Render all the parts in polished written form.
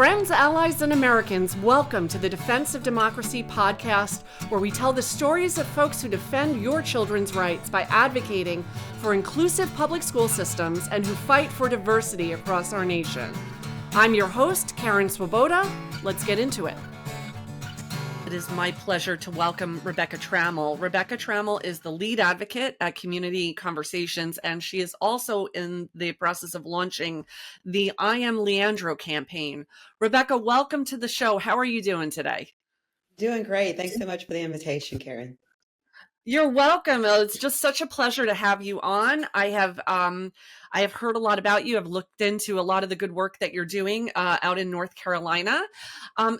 Friends, allies, and Americans, welcome to the Defense of Democracy podcast, where we tell the stories of folks who defend your children's rights by advocating for inclusive public school systems and who fight for diversity across our nation. I'm your host, Karen Swoboda. Let's get into it. It is my pleasure to welcome Rebecca Trammel. Rebecca Trammel is the lead advocate at Community Conversations, and she is also in the process of launching the I Am Leandro campaign. Rebecca, welcome to the show. How are you doing today? Doing great. Thanks so much for the invitation, Karen. You're welcome. It's just such a pleasure to have you on. I have heard a lot about you. I've looked into a lot of the good work that you're doing out in North Carolina.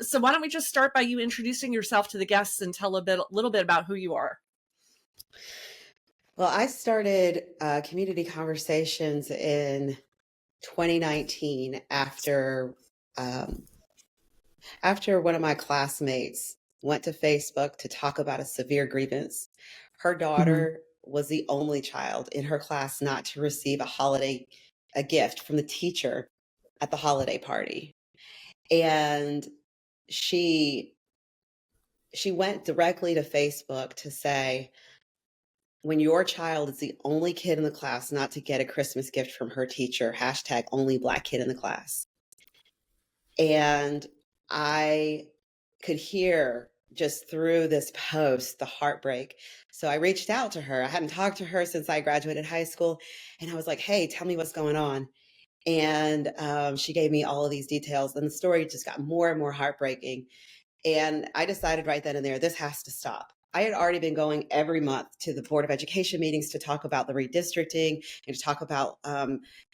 So why don't we just start by you introducing yourself to the guests and tell a little bit about who you are. Well, I started Community Conversations in 2019 after one of my classmates went to Facebook to talk about a severe grievance. Her daughter was the only child in her class not to receive a gift from the teacher at the holiday party. And she went directly to Facebook to say, when your child is the only kid in the class not to get a Christmas gift from her teacher, hashtag only Black kid in the class. And I could hear just through this post the heartbreak. So I reached out to her. I hadn't talked to her since I graduated high school. And I was like, hey, tell me what's going on. And she gave me all of these details. And the story just got more and more heartbreaking. And I decided right then and there, this has to stop. I had already been going every month to the Board of Education meetings to talk about the redistricting and to talk about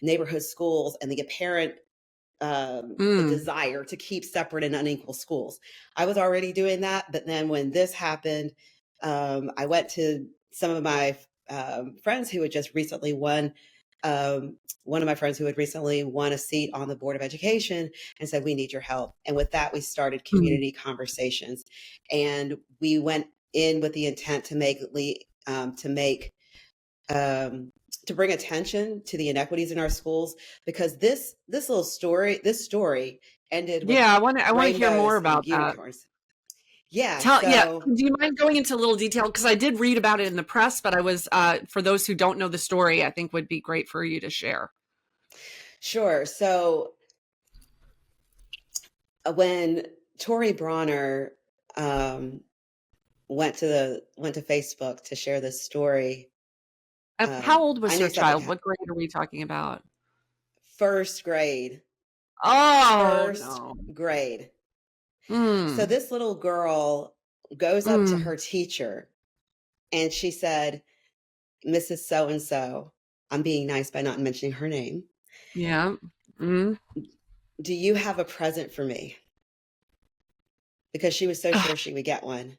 neighborhood schools and the apparent the desire to keep separate and unequal schools. I was already doing that. But then when this happened, I went to some of my friends who had just recently won. One of my friends who had recently won a seat on the Board of Education and said, we need your help. And with that, we started Community Conversations. And we went in with the intent to bring attention to the inequities in our schools, because this story ended with I want to hear more about that. Yeah. Do you mind going into a little detail? Because I did read about it in the press, but I was for those who don't know the story, I think would be great for you to share. Sure. So when Tori Bronner went to Facebook to share this story. How old was her child? What grade are we talking about? First grade. Grade. So this little girl goes up to her teacher and she said, Mrs. So-and-so, I'm being nice by not mentioning her name. Yeah. Do you have a present for me? Because she was so sure she would get one.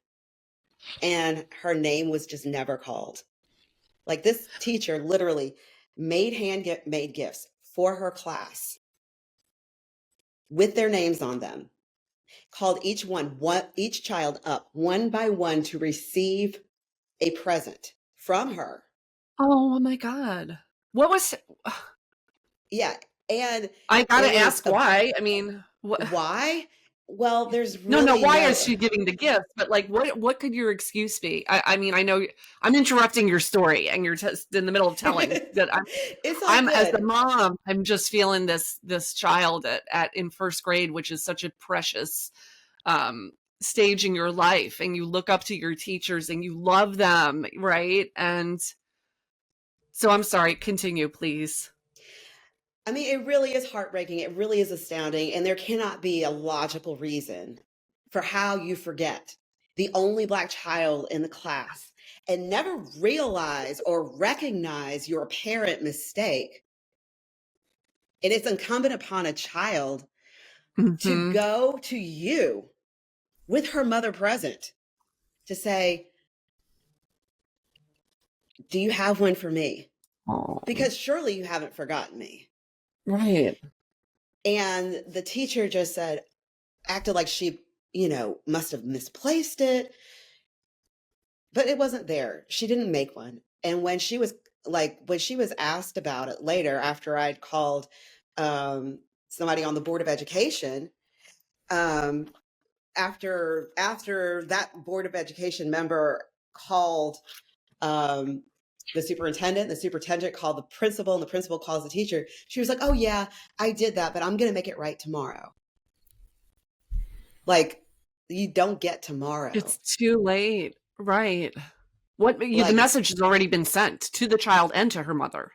And her name was just never called. Like, this teacher literally made gifts for her class with their names on them, called each child up one by one to receive a present from her. Oh my God. What was... Yeah. And I gotta ask why. I mean, why? Well, there's really no. Why is she giving the gift? But like, what could your excuse be? I mean, I know I'm interrupting your story, and you're just in the middle of telling that I'm as a mom, I'm just feeling this child in first grade, which is such a precious stage in your life, and you look up to your teachers and you love them, right? And so I'm sorry. Continue, please. I mean, it really is heartbreaking. It really is astounding. And there cannot be a logical reason for how you forget the only Black child in the class and never realize or recognize your apparent mistake. And it's incumbent upon a child to go to you with her mother present to say, do you have one for me? Oh. Because surely you haven't forgotten me. Right. And the teacher just acted like she, must have misplaced it, but it wasn't there. She didn't make one. And when she was asked about it later, after I'd called somebody on the Board of Education um, after that Board of Education member called the superintendent called the principal, and the principal calls the teacher. She was like, "Oh yeah, I did that, but I'm going to make it right tomorrow." Like, you don't get tomorrow. It's too late. Right. The Like, message has already been sent to the child and to her mother.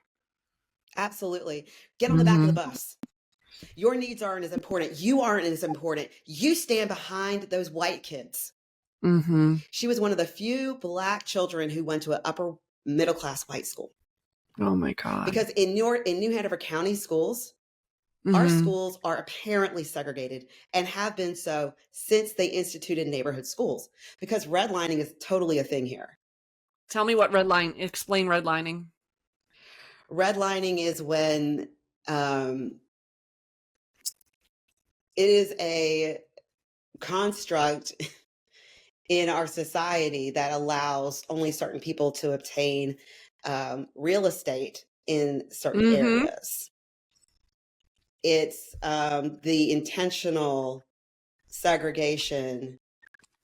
absolutely. Get on the back of the bus. Your needs aren't as important. You aren't as important. You stand behind those white kids. Mm-hmm. She was one of the few Black children who went to an upper middle class white school. Oh my God. Because in New Hanover County schools, our schools are apparently segregated and have been so since they instituted neighborhood schools, because redlining is totally a thing here. Tell me explain redlining. Redlining is when it is a construct in our society that allows only certain people to obtain real estate in certain areas. It's the intentional segregation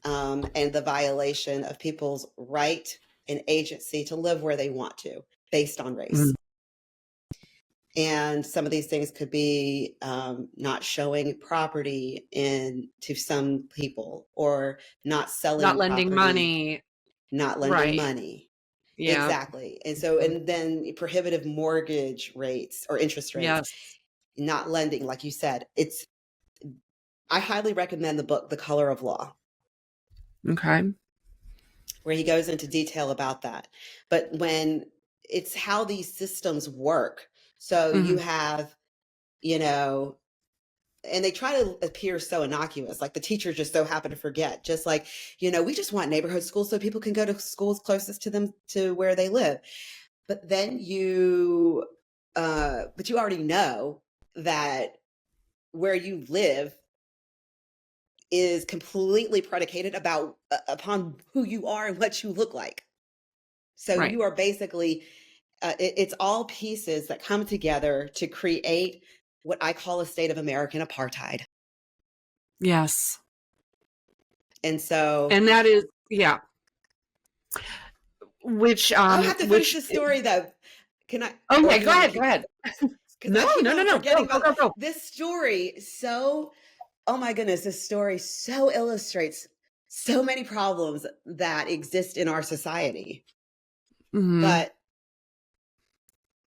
and the violation of people's right and agency to live where they want to based on race. And some of these things could be not showing property to some people, or not selling not lending property, money. not lending money. Yeah. Exactly. And so, and then prohibitive mortgage rates or interest rates, Yes. not lending, like you said. I highly recommend the book, The Color of Law. Okay. Where he goes into detail about that. But when it's how these systems work, so you have, and they try to appear so innocuous, like the teachers just so happen to forget, just like, we just want neighborhood schools so people can go to schools closest to them, to where they live. But then but you already know that where you live is completely predicated upon who you are and what you look like. So you are basically, it's all pieces that come together to create what I call a state of American apartheid. Yes. And so, and that is, yeah. Which I'll have to finish the story though. Can I? Okay, go ahead. No. Go. This story oh my goodness, this story so illustrates so many problems that exist in our society. But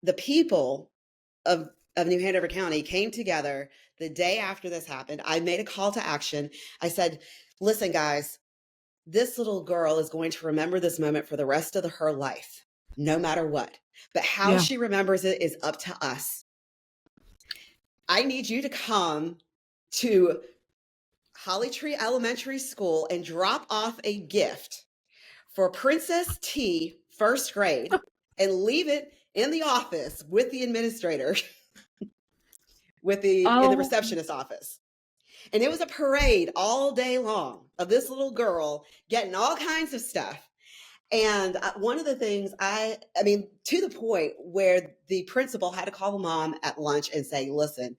the people of New Hanover County came together the day after this happened. I made a call to action. I said, listen, guys, this little girl is going to remember this moment for the rest of her life, no matter what. But how she remembers it is up to us. I need you to come to Holly Tree Elementary School and drop off a gift for Princess T, first grade, and leave it in the office with the administrator, in the receptionist office. And it was a parade all day long of this little girl getting all kinds of stuff. And one of the things to the point where the principal had to call the mom at lunch and say, listen,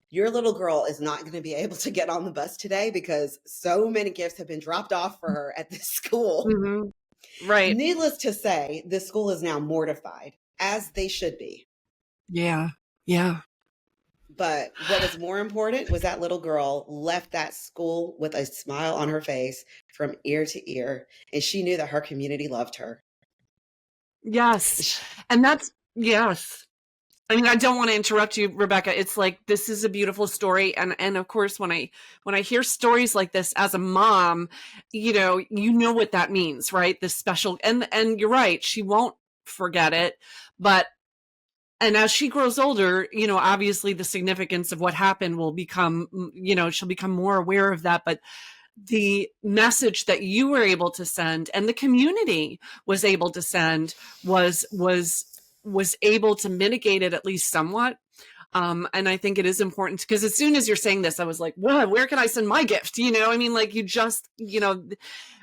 your little girl is not going to be able to get on the bus today because so many gifts have been dropped off for her at this school. Right. Needless to say, the school is now mortified, as they should be. Yeah. But what was more important was that little girl left that school with a smile on her face from ear to ear, and she knew that her community loved her. Yes. And that's, yes. I mean, I don't want to interrupt you, Rebecca. It's like, this is a beautiful story. And of course, when I hear stories like this as a mom, you know what that means, right? This special, and you're right. She won't forget it, and as she grows older, obviously the significance of what happened will become, she'll become more aware of that. But the message that you were able to send and the community was able to send was able to mitigate it at least somewhat. And I think it is important because as soon as you're saying this, I was like, well, where can I send my gift? Like you just,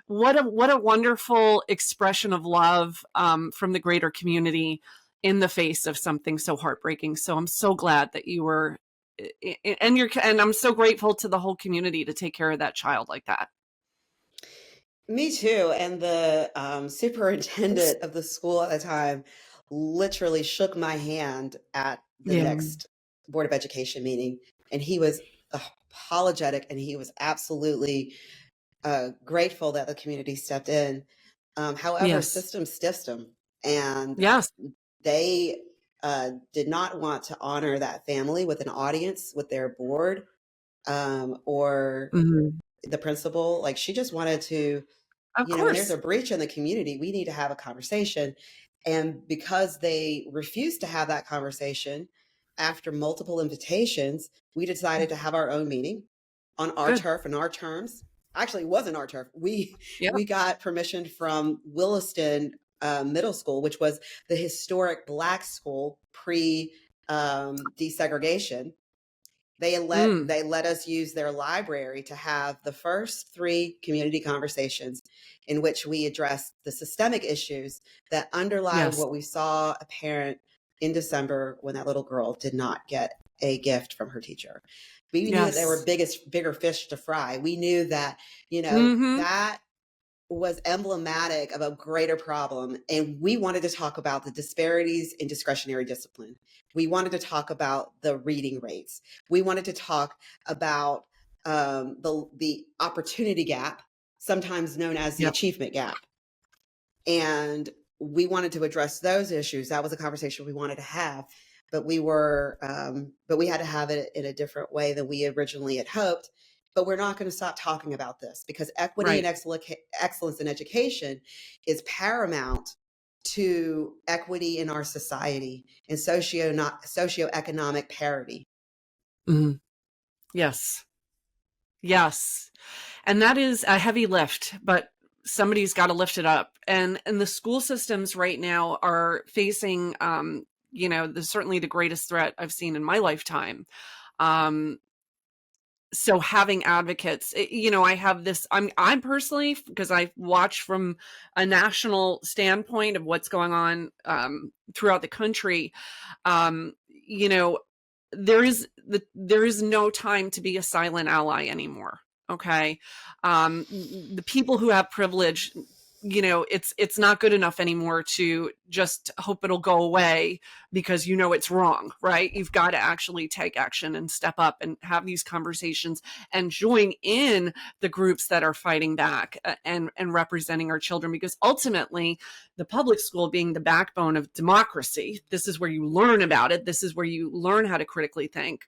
what a wonderful expression of love from the greater community in the face of something so heartbreaking. So I'm so glad that you were and I'm so grateful to the whole community to take care of that child like that. Me too. And the superintendent of the school at the time literally shook my hand at the Yeah. next Board of Education meeting. And he was apologetic, and he was absolutely grateful that the community stepped in. However, Yes. system stiffed them, and Yes. they did not want to honor that family with an audience with their board, or Mhm. the principal. Like, she just wanted to, Of when there's course. a breach in the community, we need to have a conversation. And because they refused to have that conversation after multiple invitations, we decided to have our own meeting on our Good. turf and our terms. Actually, it wasn't our turf. We Yeah. got permission from Williston Middle School, which was the historic Black school pre desegregation. They let us use their library to have the first 3 community conversations in which we addressed the systemic issues that underlie Yes. what we saw apparent in December when that little girl did not get a gift from her teacher. We knew that there were Yes. bigger fish to fry. We knew that, Mhm. that was emblematic of a greater problem. And we wanted to talk about the disparities in discretionary discipline. We wanted to talk about the reading rates. We wanted to talk about the opportunity gap, sometimes known as the Yep. achievement gap. And we wanted to address those issues. That was a conversation we wanted to have, but we had to have it in a different way than we originally had hoped. But we're not going to stop talking about this, because equity and Right. excellence in education is paramount to equity in our society and socioeconomic parity. Mhm. Yes. Yes. And that is a heavy lift, but somebody's got to lift it up. And the school systems right now are facing, certainly the greatest threat I've seen in my lifetime. Um, so having advocates, I have this, I'm personally, because I watch from a national standpoint of what's going on throughout the country. Um, you know, there is no time to be a silent ally anymore. Okay. The people who have privilege, it's not good enough anymore to just hope it'll go away because it's wrong, right? You've got to actually take action and step up and have these conversations and join in the groups that are fighting back and representing our children, because ultimately the public school being the backbone of democracy, this is where you learn about it. This is where you learn how to critically think.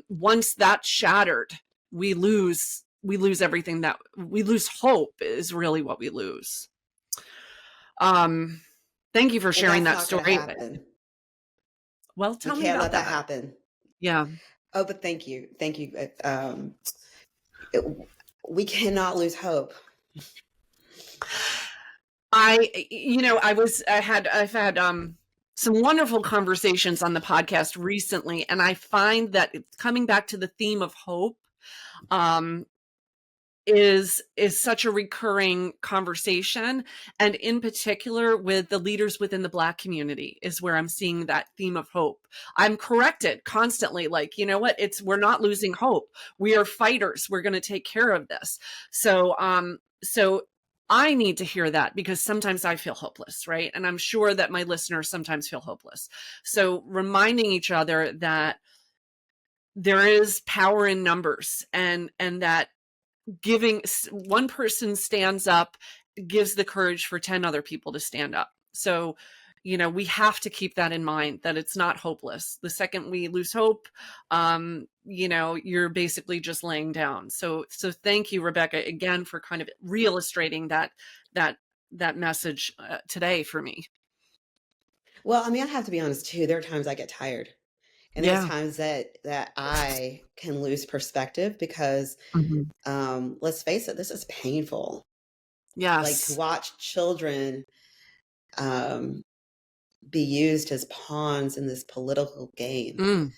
Once that's shattered, we lose everything. That we lose hope is really what we lose. Thank you for And sharing that's that not going to story. happen. Well, We tell me can't about let that that. happen. Yeah. Oh, but thank you. Thank you. We cannot lose hope. I've had some wonderful conversations on the podcast recently, and I find that it's coming back to the theme of hope. Is such a recurring conversation, and in particular with the leaders within the Black community is where I'm seeing that theme of hope. I'm corrected constantly, like, we're not losing hope. We are fighters. We're going to take care of this. So I need to hear that, because sometimes I feel hopeless, right? And I'm sure that my listeners sometimes feel hopeless. So reminding each other that there is power in numbers, and that giving one person stands up gives the courage for 10 other people to stand up. So, we have to keep that in mind, that it's not hopeless. The second we lose hope, you're basically just laying down. So thank you, Rebecca, again, for kind of re-illustrating that message today for me. Well, I mean, I have to be honest too. There are times I get tired. And there's Yeah. times that I can lose perspective, because let's face it, this is painful. Like, to Yes. watch children be used as pawns in this political game,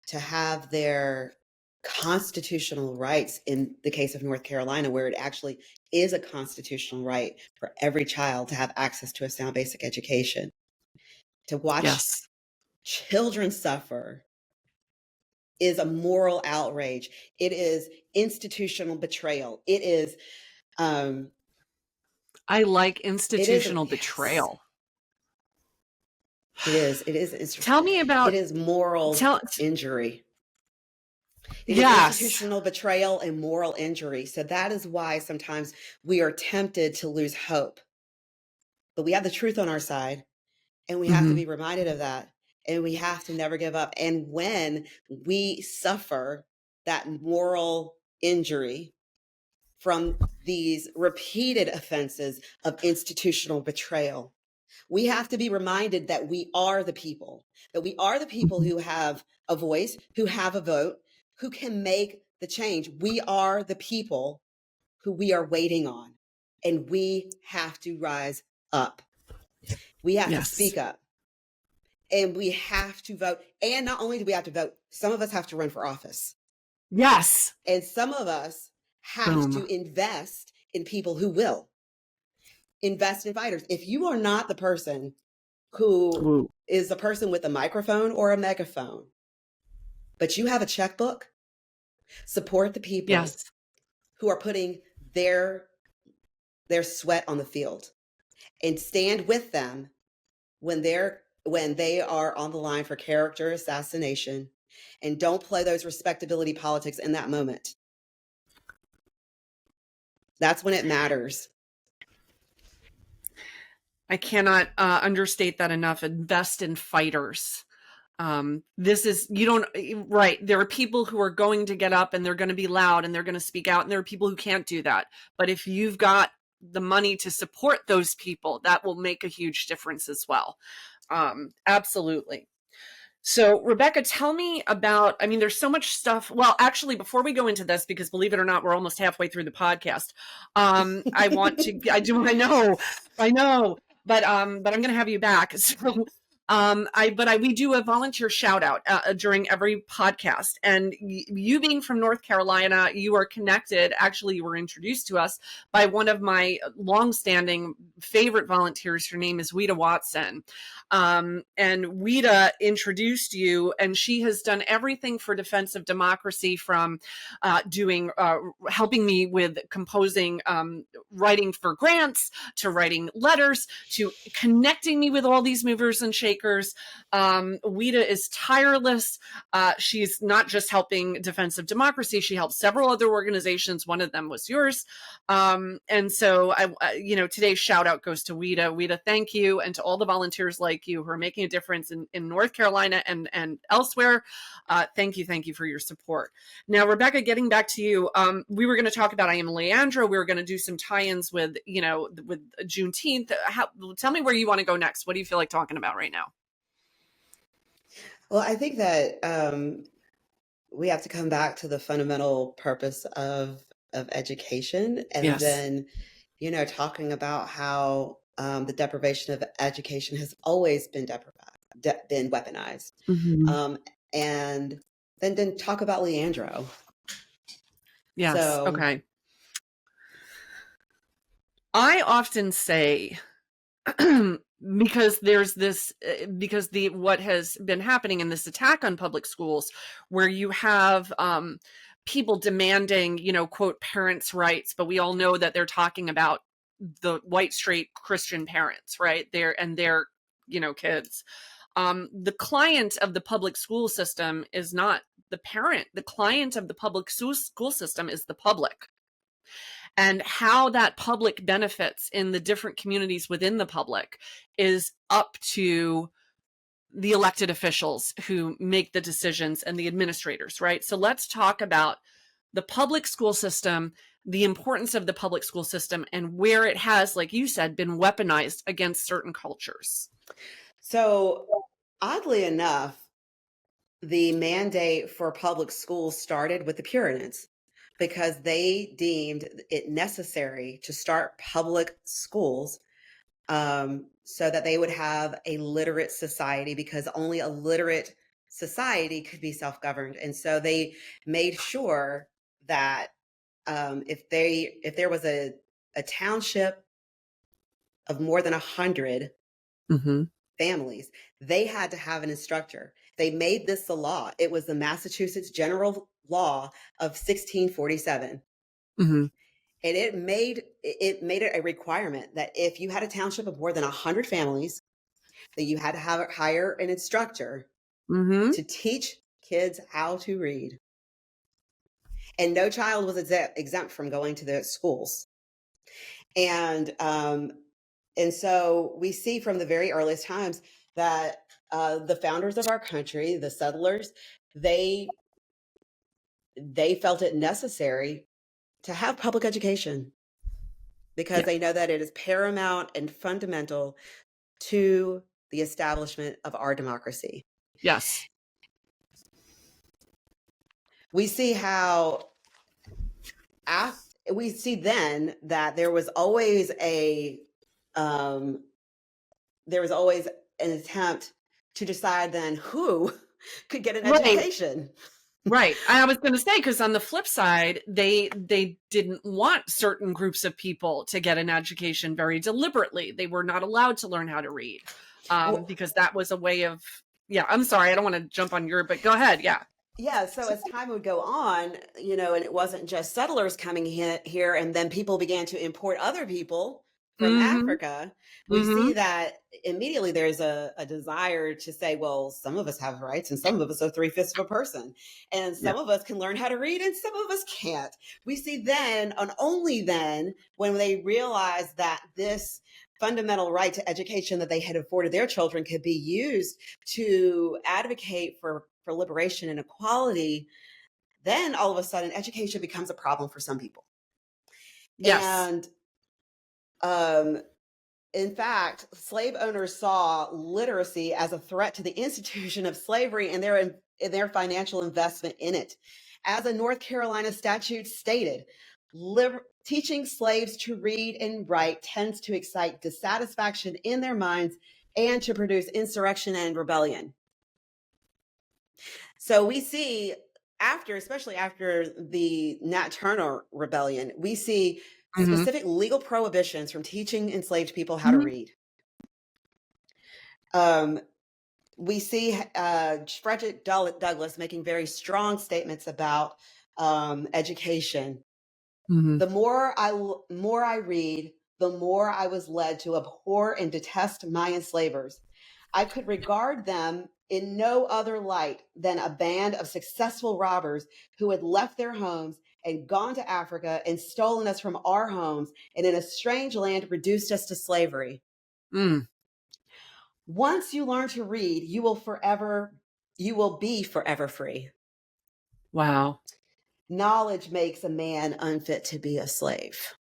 to have their constitutional rights, in the case of North Carolina, where it actually is a constitutional right for every child to have access to a sound basic education, to watch Yes. children suffer is a moral outrage. It is institutional betrayal. It is, I like it is, institutional yes, betrayal. it is. It is. Tell me It about, is moral tell, injury. It is yes. institutional betrayal and moral injury. So that is why sometimes we are tempted to lose hope. But we have the truth on our side, and we have to Mm-hmm. be reminded of that. And we have to never give up. And when we suffer that moral injury from these repeated offenses of institutional betrayal, we have to be reminded that we are the people, that we are the people Mm-hmm. who have a voice, who have a vote, who can make the change. We are the people who we are waiting on, and we have to rise up. We have to Yes. speak up, and we have to vote. And not only do we have to vote, some of us have to run for office, Yes. and some of us have Boom. to invest in people who will invest in fighters. If you are not the person who Ooh. is a person with a microphone or a megaphone, but you have a checkbook, support the people Yes. who are putting their sweat on the field, and stand with them when they are on the line for character assassination, and don't play those respectability politics in that moment. That's when it matters. I cannot understate that enough. Invest in fighters. This is, you don't, right. There are people who are going to get up and they're going to be loud and they're going to speak out, and there are people who can't do that. But if you've got the money to support those people, that will make a huge difference as well. Absolutely. So, Rebecca, tell me about, I mean, there's so much stuff. Well, actually, before we go into this, because believe it or not, we're almost halfway through the podcast. I want to, I know, but I'm going to have you back. So, we do a volunteer shout out during every podcast. And you being from North Carolina, you are connected. Actually, you were introduced to us by one of my longstanding favorite volunteers. Her name is Weta Watson. And Weta introduced you, and she has done everything for Defense of Democracy, from helping me with composing, writing for grants, to writing letters, to connecting me with all these movers and shakers. Weta is tireless. She's not just helping Defense of Democracy; she helps several other organizations. One of them was yours. And so, today's shout out goes to Weta. Weta, thank you, and to all the volunteers like you who are making a difference in North Carolina and elsewhere. Thank you for your support. Now, Rebecca, getting back to you, we were going to talk about I Am Leandra. We were going to do some tie-ins with Juneteenth. Tell me where you want to go next. What do you feel like talking about right now? Well, I think that we have to come back to the fundamental purpose of education, and Yes. then, talking about how the deprivation of education has always been been weaponized. Mm-hmm. And then talk about Leandro. Yes. So, Okay. I often say, because there's this, because what has been happening in this attack on public schools, where you have people demanding, quote, parents' rights, but we all know that they're talking about the white, straight Christian parents, right? Their kids. The client of the public school system is not the parent. The client of the public school system is the public. And how that public benefits in the different communities within the public is up to the elected officials who make the decisions, and the administrators, right? So let's talk about the public school system, the importance of the public school system, and where it has, like you said, been weaponized against certain cultures. So, oddly enough, the mandate for public schools started with the Puritans, because they deemed it necessary to start public schools so that they would have a literate society, because only a literate society could be self-governed. And so they made sure that if there was a township of more than 100 Mm-hmm. families, they had to have an instructor. They made this the law. It was the Massachusetts General Law of 1647. Mm-hmm. And it made it a requirement that if you had a township of more than 100 families, that you had to hire an instructor Mm-hmm. to teach kids how to read. And no child was exempt from going to the schools. And so we see from the very earliest times that the founders of our country, the settlers, they felt it necessary to have public education because Yeah. they know that it is paramount and fundamental to the establishment of our democracy. Yes. We see how we see then that there was always an attempt to decide then who could get an Right. education. Right. I was going to say, because on the flip side, they didn't want certain groups of people to get an education very deliberately. They were not allowed to learn how to read because that was a way of, yeah, I'm sorry. I don't want to jump on your, but go ahead. Yeah. Yeah, so as time would go on, and it wasn't just settlers coming here, and then people began to import other people from Mm-hmm. Africa, we see that immediately there's a desire to say, well, some of us have rights and some of us are 3/5 of a person, and some of us can learn how to read and some of us can't. We see then, and only then, when they realize that this fundamental right to education that they had afforded their children could be used to advocate for liberation and equality, then all of a sudden education becomes a problem for some people. Yes. And in fact, slave owners saw literacy as a threat to the institution of slavery and their financial investment in it. As a North Carolina statute stated, teaching slaves to read and write tends to excite dissatisfaction in their minds and to produce insurrection and rebellion. So we see especially after the Nat Turner Rebellion, we see specific legal prohibitions from teaching enslaved people how to read. We see Frederick Douglass making very strong statements about education. The more I read, the more I was led to abhor and detest my enslavers. I could regard them in no other light than a band of successful robbers who had left their homes and gone to Africa and stolen us from our homes and in a strange land reduced us to slavery. Once you learn to read, you will be forever free. Wow. Knowledge makes a man unfit to be a slave.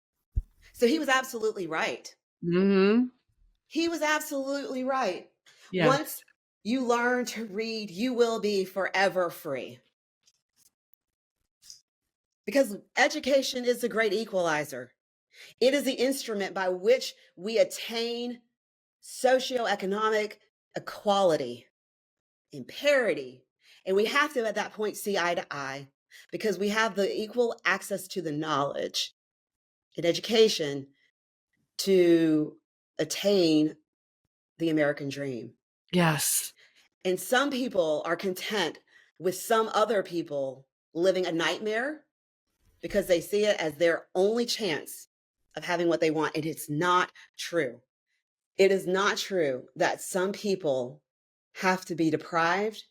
So he was absolutely right. He was absolutely right. Yeah. Once you learn to read, you will be forever free. Because education is the great equalizer. It is the instrument by which we attain socioeconomic equality and parity. And we have to, at that point, see eye to eye because we have the equal access to the knowledge and education to attain the American dream. Yes. And some people are content with some other people living a nightmare because they see it as their only chance of having what they want. And it's not true. It is not true that some people have to be deprived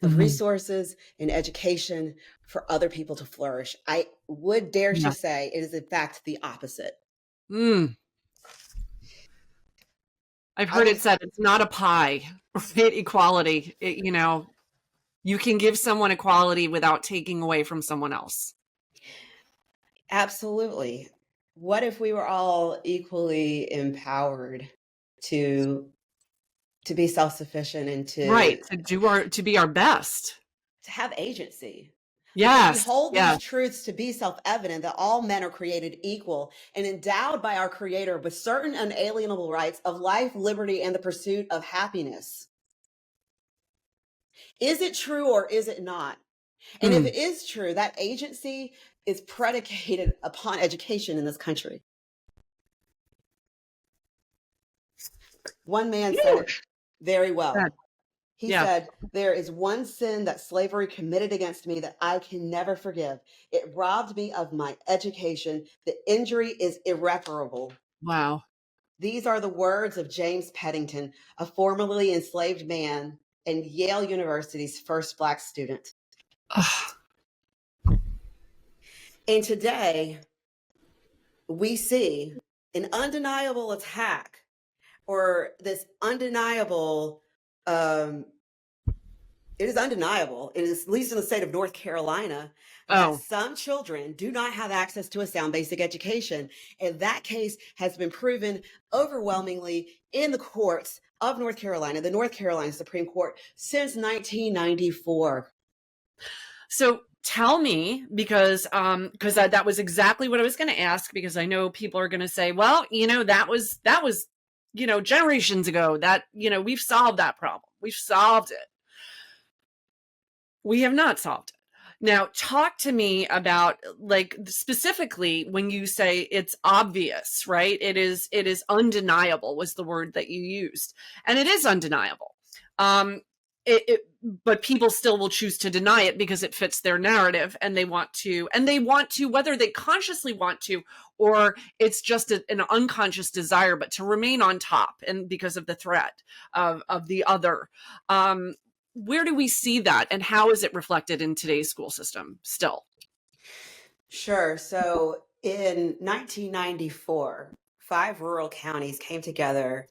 of resources and education for other people to flourish. I would dare to say it is in fact the opposite. I've heard it said it's not a pie, right? Equality. You can give someone equality without taking away from someone else. Absolutely. What if we were all equally empowered to be self-sufficient and to be our best, to have agency? Yes. Because we hold these truths to be self-evident that all men are created equal and endowed by our Creator with certain unalienable rights of life, liberty, and the pursuit of happiness. Is it true or is it not? And if it is true, that agency is predicated upon education in this country. One man said it very well. He Yeah. said, "There is one sin that slavery committed against me that I can never forgive. It robbed me of my education. The injury is irreparable." Wow. These are the words of James Peddington, a formerly enslaved man and Yale University's first Black student. Ugh. And today, we see an undeniable attack, or this undeniable, it is undeniable, it is at least in the state of North Carolina, that Oh, some children do not have access to a sound basic education. And that case has been proven overwhelmingly in the courts of North Carolina, the North Carolina Supreme Court, since 1994. so tell me, because that was exactly what I was going to ask, because I know people are going to say, well, that was generations ago, that we've solved that problem. We've solved it. We have not solved it. Now, talk to me about, like, specifically when you say it's obvious, right? It is undeniable was the word that you used, and it is undeniable. But people still will choose to deny it because it fits their narrative, and they want to, whether they consciously want to, or it's just an unconscious desire, but to remain on top, and because of the threat of the other. Where do we see that, and how is it reflected in today's school system still? Sure. So in 1994, 5 rural counties came together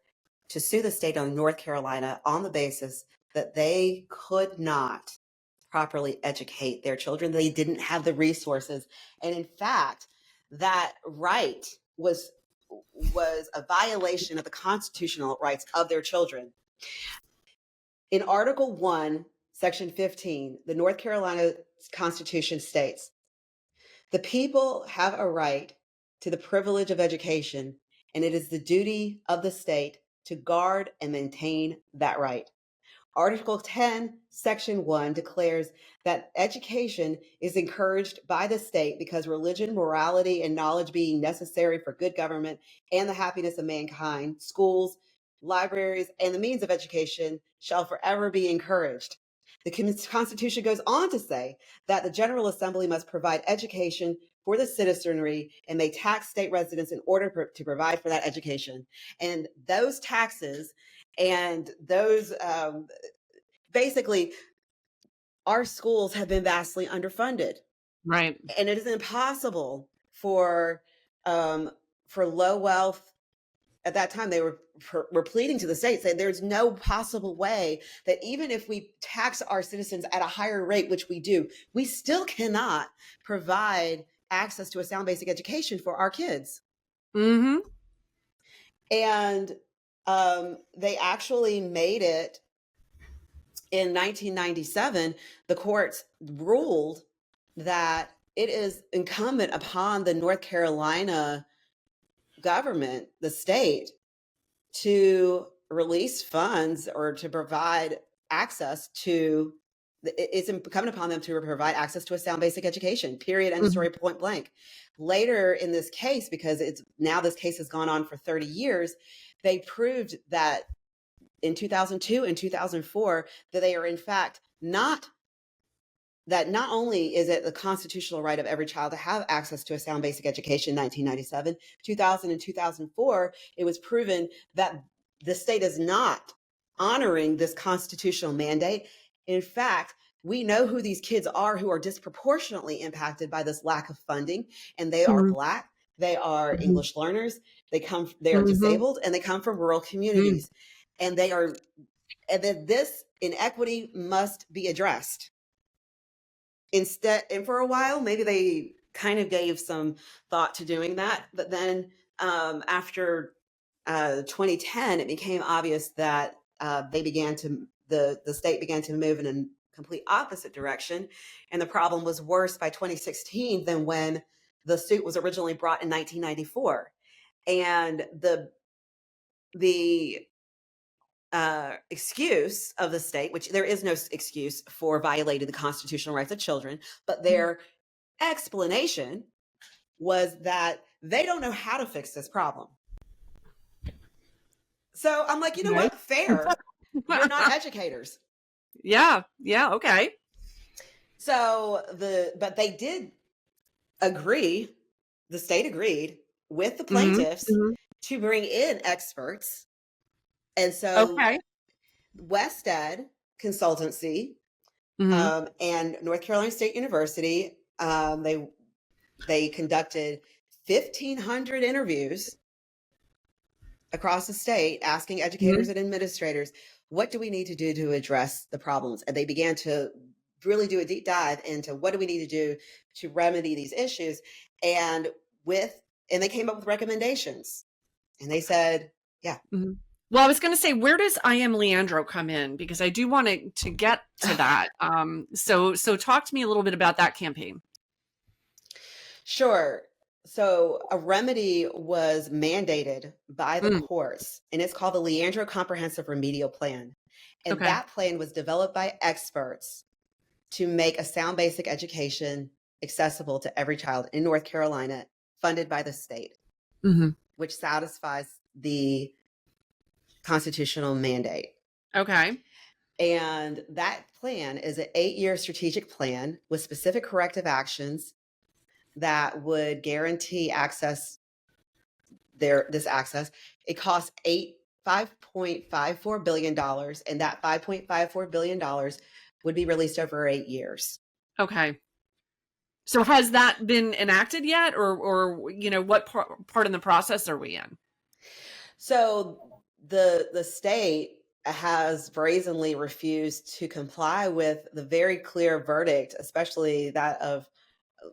to sue the state of North Carolina on the basis that they could not properly educate their children. They didn't have the resources. And in fact, that right was a violation of the constitutional rights of their children. In Article 1, Section 15, the North Carolina Constitution states, "The people have a right to the privilege of education, and it is the duty of the state to guard and maintain that right." Article 10, Section 1 declares that education is encouraged by the state because religion, morality, and knowledge being necessary for good government and the happiness of mankind, schools, libraries, and the means of education shall forever be encouraged. The Constitution goes on to say that the General Assembly must provide education for the citizenry and may tax state residents in order to provide for that education. And those taxes and those basically, our schools have been vastly underfunded, Right. and it is impossible for low wealth. At that time, they were pleading to the state, saying there's no possible way that even if we tax our citizens at a higher rate, which we do, we still cannot provide access to a sound basic education for our kids. Mm-hmm. And they actually made it. In 1997, the courts ruled that it is incumbent upon the North Carolina government, the state, to release funds or to provide access to, it's incumbent upon them to provide access to a sound basic education, period, end of story, point blank. Later in this case, because this case has gone on for 30 years, they proved that in 2002 and 2004 that they are in fact not only is it the constitutional right of every child to have access to a sound basic education in 1997, 2000 and 2004, it was proven that the state is not honoring this constitutional mandate. In fact, we know who these kids are who are disproportionately impacted by this lack of funding, and they are Black, they are English learners, they are disabled, and they come from rural communities. And that this inequity must be addressed. Instead, and for a while, maybe they kind of gave some thought to doing that, but then after 2010, it became obvious that the state began to move in a complete opposite direction, and the problem was worse by 2016 than when the suit was originally brought in 1994. And the excuse of the state, which there is no excuse for violating the constitutional rights of children, but their explanation was that they don't know how to fix this problem. So I'm like, you know what? Fair. You're not educators. Yeah. Yeah. Okay. So but they did agree, the state agreed with the Hmm. plaintiffs Hmm. to bring in experts. And so Okay. Wested Consultancy Hmm. and North Carolina State University, they conducted 1,500 interviews across the state, asking educators Hmm. and administrators, what do we need to do to address the problems? And they began to really do a deep dive into what do we need to do to remedy these issues. And and they came up with recommendations. And they said, yeah. Hmm. Well, I was going to say, where does I Am Leandro come in? Because I do want to get to that. So talk to me a little bit about that campaign. Sure. So a remedy was mandated by the Mm, courts, and it's called the Leandro Comprehensive Remedial Plan. And okay. that plan was developed by experts to make a sound basic education accessible to every child in North Carolina, funded by the state, Hmm. which satisfies the constitutional mandate. Okay. And that plan is an 8-year strategic plan with specific corrective actions that would guarantee access this access. It costs $5.54 billion, and that $5.54 billion would be released over 8 years. Okay. So has that been enacted yet, or what part in the process are we in? So the state has brazenly refused to comply with the very clear verdict, especially that of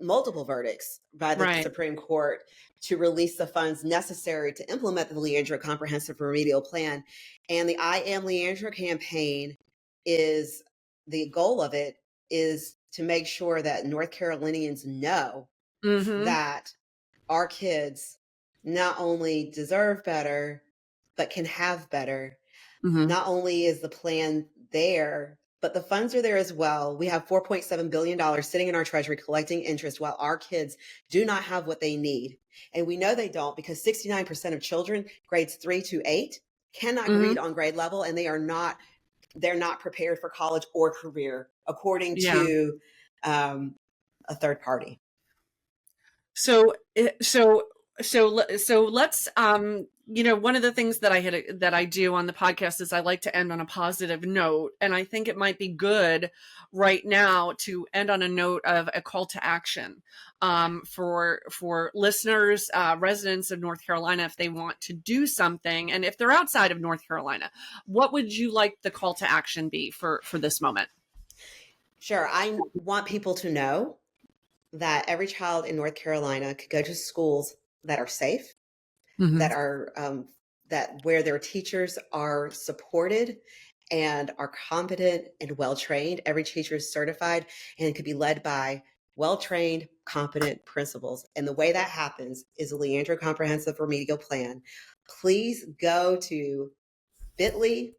multiple verdicts by the Right. Supreme Court, to release the funds necessary to implement the Leandro Comprehensive Remedial Plan. And the I Am Leandro campaign is the goal of it is to make sure that North Carolinians know Hmm. that our kids not only deserve better, but can have better. Hmm. Not only is the plan there, but the funds are there as well. We have $4.7 billion sitting in our treasury collecting interest while our kids do not have what they need. And we know they don't because 69% of children, grades 3 to 8, cannot Hmm. read on grade level, and they're not prepared for college or career, according Yeah. to a third party. So let's one of the things that I do on the podcast is I like to end on a positive note, and I think it might be good right now to end on a note of a call to action for listeners, residents of North Carolina, if they want to do something, and if they're outside of North Carolina, what would you like the call to action be for this moment? Sure. I want people to know that every child in North Carolina could go to schools that are safe, Hmm. that are that where their teachers are supported and are competent and well trained. Every teacher is certified and could be led by well trained, competent principals. And the way that happens is a Leandro Comprehensive Remedial Plan. Please go to bit.ly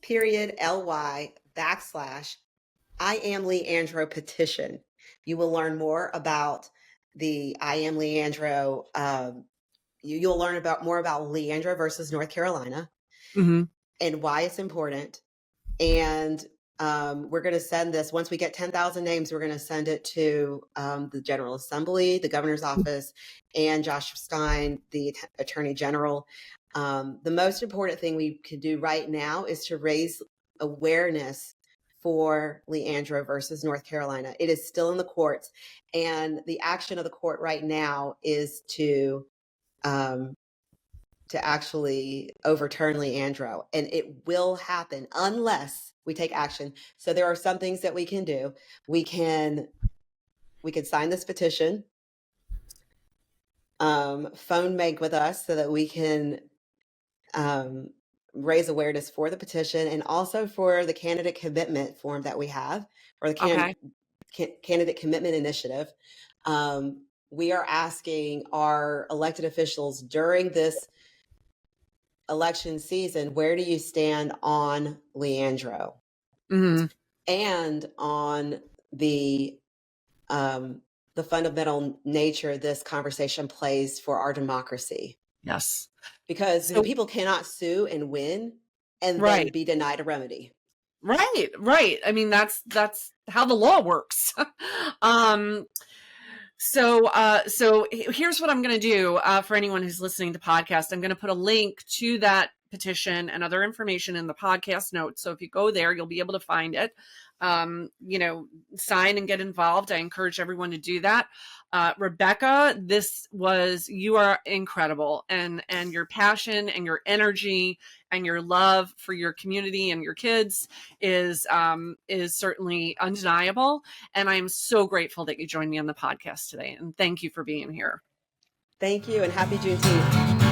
period ly backslash I Am Leandro petition. You will learn more about the I Am Leandro. You'll learn about more about Leandro versus North Carolina Hmm. and why it's important. And we're going to send this once we get 10,000 names. We're going to send it to the General Assembly, the Governor's Office, and Josh Stein, the Attorney General. The most important thing we can do right now is to raise awareness for Leandro versus North Carolina. It is still in the courts, and the action of the court right now is um, to actually overturn Leandro. And it will happen unless we take action. So there are some things that we can do. We can sign this petition, phone bank with us so that we can um, raise awareness for the petition and also for the candidate commitment form that we have, or the Okay. candidate commitment initiative. We are asking our elected officials during this election season, where do you stand on Leandro Hmm. and on the fundamental nature this conversation plays for our democracy? Yes. Because So people cannot sue and win and then Right. be denied a remedy. Right. Right. I mean, that's how the law works. So here's what I'm going to do for anyone who's listening to the podcast. I'm going to put a link to that petition and other information in the podcast notes. So if you go there, you'll be able to find it. Sign and get involved. I encourage everyone to do that. Rebecca, you are incredible, and your passion and your energy and your love for your community and your kids is certainly undeniable. And I am so grateful that you joined me on the podcast today. And thank you for being here. Thank you, and happy Juneteenth.